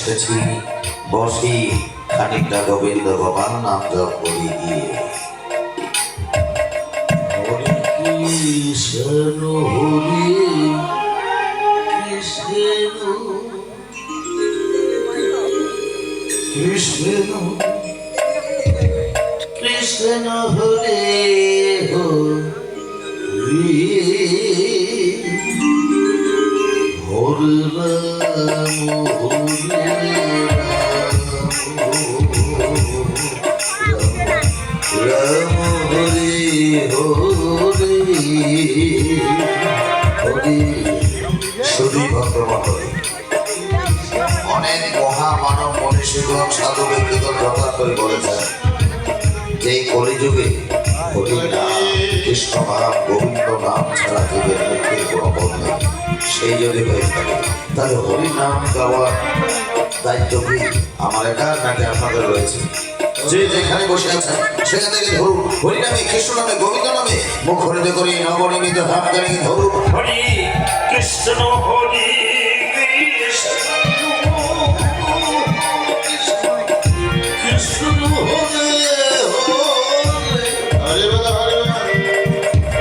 এসেছি বসি খানিকটা গোবিন্দ গোপাল নাম জপ করি গিয়ে। হরে কৃষ্ণ হরে কৃষ্ণ কৃষ্ণ কৃষ্ণ হরে হরে হরে রাম রাম হরে হরে হরে। শুধু ভদ্রমণ্ডলী, অনেক মহামানব মনীষীগণ সাধু ব্যক্তিগণ কথা করে বলেছেন যে এই কলিযুগে হরি নাম কৃষ্ণ নাম গোবিন্দ নাম ছাড়া জীবের মুক্তির কোনো পথ নেই। সেই যদি হয়ে থাকে তাহলে হরি নাম গাওয়ার দায়িত্ব কি আমার একার নাকি আপনাদের রয়েছে? যে যেখানে বসে আছেন সেখান থেকে ধরুন হরি নামে কৃষ্ণ নামে গোবিন্দ নামে মুখ হরিত করে নবনিমিত হাত করে ধরুন হরি কৃষ্ণ হরি কৃষ্ণ হরে হরে হরে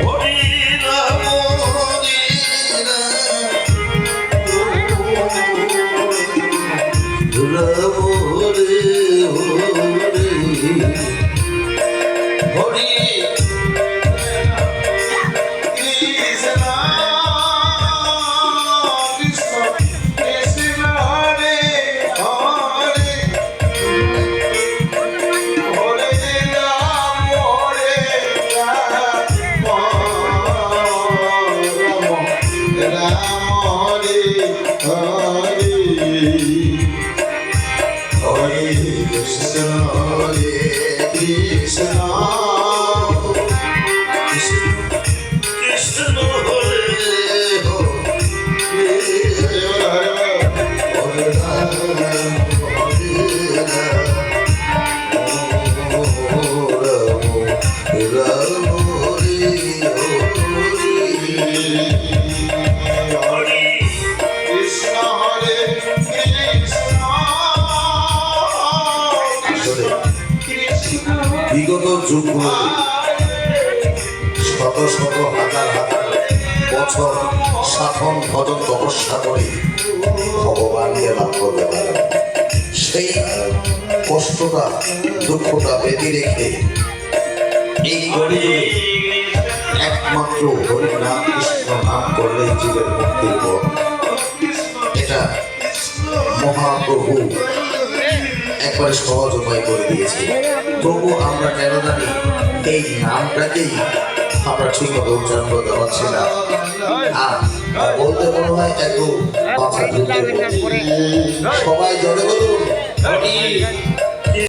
হরি রাম বিগত যুগগুলোতে শত শত হাজার হাজার বছর সাধন ভজন তপস্যা করে ভগবানকে লাভ করতে পারে। সেই কষ্টটা দুঃখটা বেঁধে রেখে এই গরিবে একমাত্র হরি নাম কৃষ্ণ নাম করলে জীবের মুক্তির পথ। এটা মহাপ্রভু একবারে সহজ উপায় করে দিয়েছে। তবু আমরা কেন জানি এই নামটাকেই আমরা ঠিক মতো উচ্চারণ করতে পারছি না। আর বলতে মনে হয় একটু মাথা ঢুকে সবাই জোরে বলুন হরি